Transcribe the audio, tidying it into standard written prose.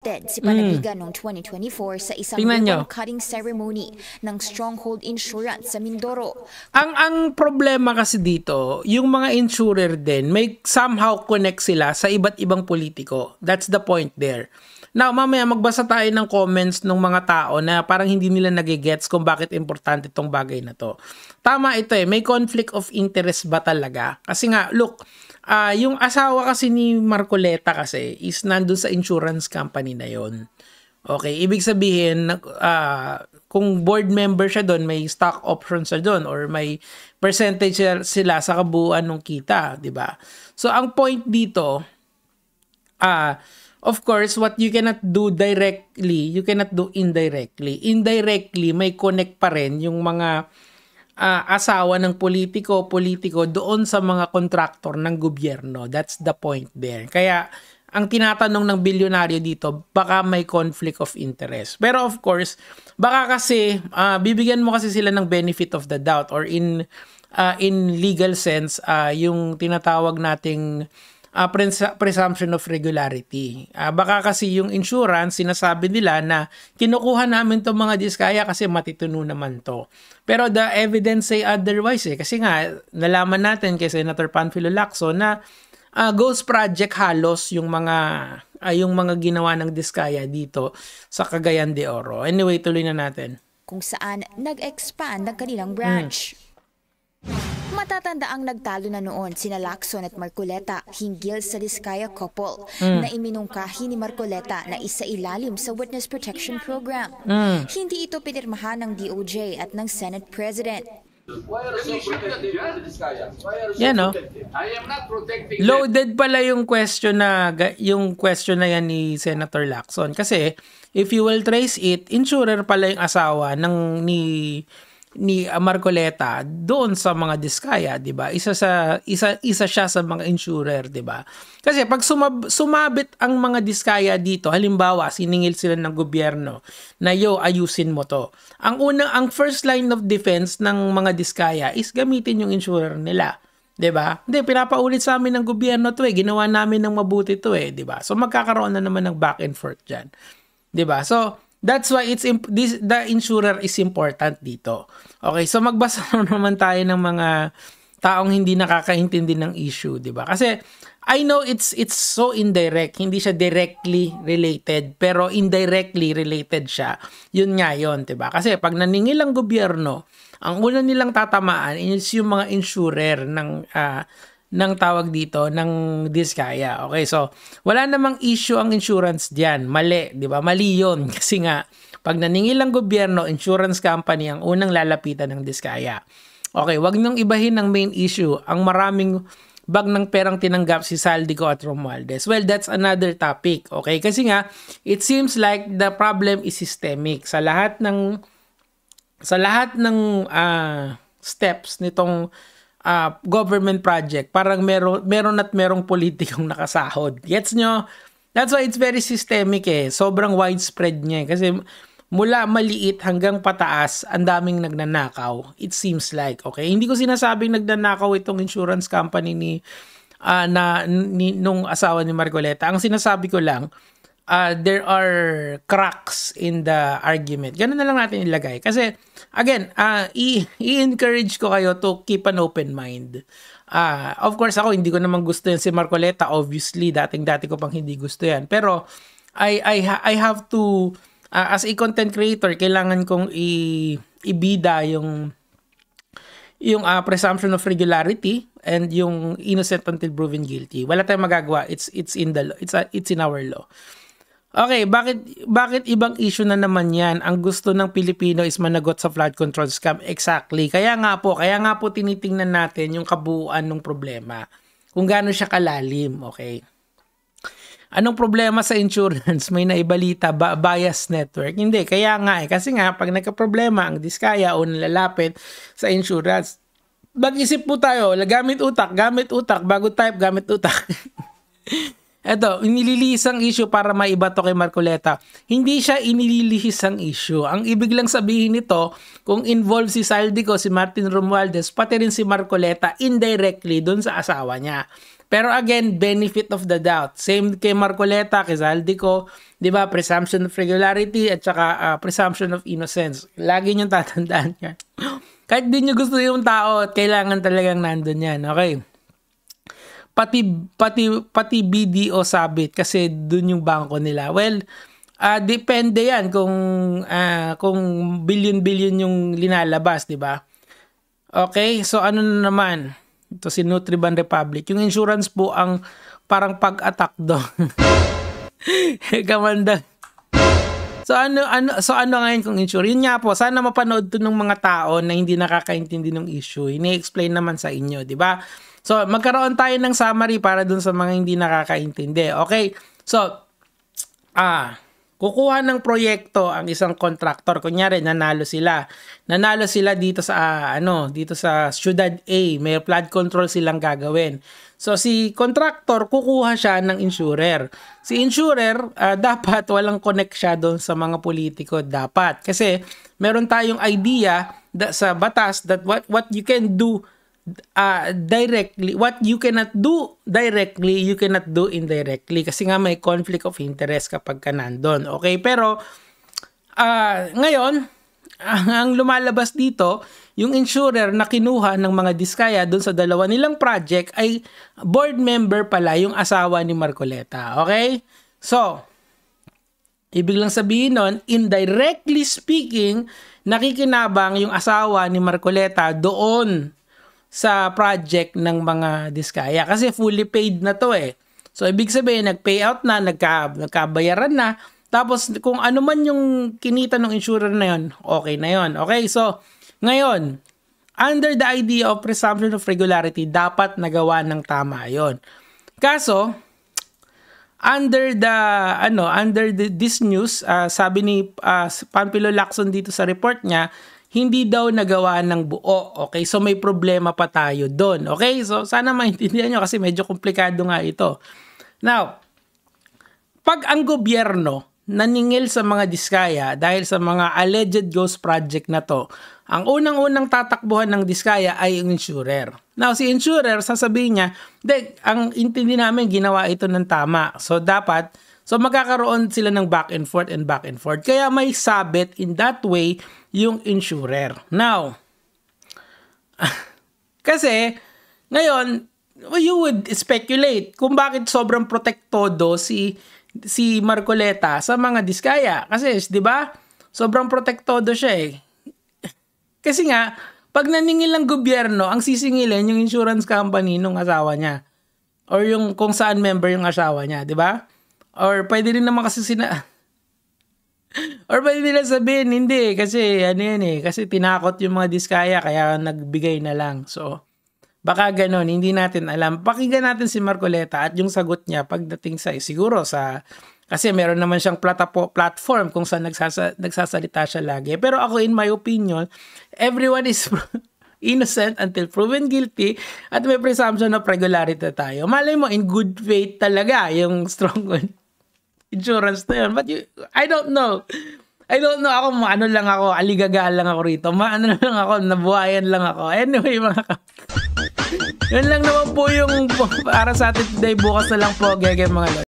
arrested si Panaligan noong 2024 sa isang ribbon-cutting ceremony ng Stronghold Insurance sa Mindoro. Ang problema kasi dito, yung mga insurer din, may somehow connect sila sa iba't ibang politiko. That's the point there. Now, mamaya magbasa tayo ng comments ng mga tao na parang hindi nila nagigets kung bakit importante itong bagay na to. Tama ito may conflict of interest ba talaga? Kasi nga, look, yung asawa kasi ni Marcoleta kasi is nandun sa insurance company na yon. Okay, ibig sabihin, kung board member siya doon, may stock options siya doon or may percentage sila sa kabuuan ng kita, di ba? So, ang point dito, of course, what you cannot do directly, you cannot do indirectly. Indirectly, may connect pa rin yung mga asawa ng politiko doon sa mga kontraktor ng gobyerno. That's the point there. Kaya, ang tinatanong ng bilyonaryo dito, baka may conflict of interest. Pero of course, baka kasi, bibigyan mo kasi sila ng benefit of the doubt or in legal sense, yung tinatawag nating presumption of regularity. Baka kasi yung insurance, sinasabi nila na kinukuha namin itong mga diskaya kasi matituno naman to. Pero the evidence say otherwise kasi nga nalaman natin kay Senator Panfilo Lacson na ghost project halos yung mga ginawa ng diskaya dito sa Cagayan de Oro. Anyway, tuloy na natin. Kung saan nag-expand ang kanilang branch. Matatanda ang nagtalo na noon sina Lacson at Marcoleta hinggil sa Diskaya couple na iminungkahi ni Marcoleta na isa ilalim sa Witness Protection Program. Hindi ito pinirmahan ng DOJ at ng Senate President. Yan loaded pala yung question na yan ni Senator Lacson kasi if you will trace it, insurer pala yung asawa ni Marcoleta doon sa mga diskaya, 'di ba? Isa siya sa mga insurer, 'di ba? Kasi pag sumabit ang mga diskaya dito, halimbawa siningil sila ng gobyerno na ayusin mo 'to. Ang first line of defense ng mga diskaya is gamitin yung insurer nila. 'Di ba? Hindi pinapaulit sa amin ng gobyerno 'to ginawa namin ng mabuti 'to 'di ba? So magkakaroon na naman ng back and forth diyan. 'Di ba? So that's why the insurer is important dito. Okay, so magbasa naman tayo ng mga taong hindi nakakaintindi ng issue, 'di ba? Kasi I know it's so indirect, hindi siya directly related, pero indirectly related siya. Yun nga 'yon, 'di ba? Kasi pag naningil ang gobyerno, ang una nilang tatamaan is yung mga insurer ng tawag dito, ng diskaya. Okay, so wala namang issue ang insurance diyan. Mali, 'di ba? Mali 'yon kasi nga pag naningil ang gobyerno, insurance company ang unang lalapitan ng diskaya. Okay, wag niyong ibahin ang main issue, ang maraming bag ng perang tinanggap si Saldico at Romualdez. Well, that's another topic. Okay, kasi nga it seems like the problem is systemic sa lahat ng steps nitong government project, parang merong politikong nakasahod. Gets nyo? That's why it's very systemic Sobrang widespread niya kasi mula maliit hanggang pataas, ang daming nagnanakaw. It seems like, okay? Hindi ko sinasabing nagnanakaw itong insurance company nung asawa ni Marcoleta. Ang sinasabi ko lang, there are cracks in the argument. Ganun na lang natin ilagay. Kasi, again, i-encourage ko kayo to keep an open mind. Of course, ako, hindi ko naman gusto yan si Marcoleta. Obviously, dating-dati ko pang hindi gusto yan. Pero, I have to, as a content creator, kailangan kong ibida yung presumption of regularity and yung innocent until proven guilty. Wala tayong magagawa. It's in the law. It's in our law. Okay, bakit ibang issue na naman yan? Ang gusto ng Pilipino is managot sa flood control scam. Exactly. Kaya nga po tinitingnan natin yung kabuuan ng problema. Kung gaano siya kalalim, okay? Anong problema sa insurance? May naibalita ba bias network? Hindi, kaya nga kasi nga pag nagka-problema ang diskaya o nalalapit sa insurance, mag-isip po tayo, gamit utak, bago type, gamit utak. Eto, inililihis ang issue para maiba to kay Marcoleta. Hindi siya inililihis ang issue. Ang ibig lang sabihin nito, kung involved si Saldico, si Martin Romualdez, pati rin si Marcoleta indirectly dun sa asawa niya. Pero again, benefit of the doubt. Same kay Marcoleta, kay Zaldico, 'di ba? Presumption of regularity at saka presumption of innocence. Lagi niyo tatandaan 'yan. Kahit di niyo gusto yung tao, kailangan talagang nandun 'yan. Okay? Pati BDO sabit kasi dun yung bangko nila. Well, depende 'yan kung billion yung linalabas, 'di ba? Okay? So ano na naman? Ito si Nutriban Republic. Yung insurance po ang parang pag-attack doon. Kamanda. So ano ngayon kung insurance? Yun nga po, sana mapanood to ng mga tao na hindi nakakaintindi ng issue. Ini-explain naman sa inyo, di ba? So magkaroon tayo ng summary para dun sa mga hindi nakakaintindi. Okay? So kukuha ng proyekto ang isang contractor. Kunyari, nanalo sila. Nanalo sila dito sa dito sa Ciudad A. May flood control silang gagawin. So si contractor kukuha siya ng insurer. Si insurer dapat walang connect siya doon sa mga politiko, dapat. Kasi meron tayong idea sa batas that what you can do directly, what you cannot do directly, you cannot do indirectly kasi nga may conflict of interest kapag ka nandun. Okay, pero ngayon ang lumalabas dito, yung insurer na kinuha ng mga diskaya doon sa dalawa nilang project ay board member pala yung asawa ni Marcoleta. Okay? So, ibig lang sabihin nun, indirectly speaking, nakikinabang yung asawa ni Marcoleta doon sa project ng mga diskaya kasi fully paid na to eh. So ibig sabihin nag-payout na, nagkabayaran na, tapos kung ano man yung kinita ng insurer na yon, okay na yon. Okay, so ngayon, under the idea of presumption of regularity, dapat nagawa ng tama yon. Kaso under this news, sabi ni Panfilo Lacson dito sa report niya, hindi daw nagawa ng buo. Okay? So may problema pa tayo doon. Okay? So sana maintindihan nyo kasi medyo komplikado nga ito. Now, pag ang gobyerno naningil sa mga diskaya dahil sa mga alleged ghost project na to, ang unang-unang tatakbuhan ng diskaya ay yung insurer. Now, si insurer, sasabihin niya, ang intindi namin ginawa ito ng tama. So magkakaroon sila ng back and forth. Kaya may sabit in that way yung insurer. Now, kasi, ngayon, you would speculate kung bakit sobrang protektodo si Marcoleta sa mga diskaya. Kasi, di ba, sobrang protektodo siya eh. Kasi nga, pag naningil ng gobyerno, ang sisingilin yung insurance company nung asawa niya. Or yung kung saan member yung asawa niya, di ba? Or pwede rin naman kasi or pwede nila sabihin, hindi, kasi kasi tinakot yung mga diskaya, kaya nagbigay na lang. So, baka ganon, hindi natin alam. Pakinggan natin si Marcoleta at yung sagot niya pagdating siguro kasi meron naman siyang platform kung saan nagsasalita siya lagi. Pero ako, in my opinion, everyone is innocent until proven guilty at may presumption of regularity tayo. Malay mo, in good faith talaga yung strong insurance na yun. But I don't know. Ako, aligaga lang ako rito. Nabuhayan lang ako. Anyway, yun lang naman po yung para sa atin today. Bukas na lang po, mga lord.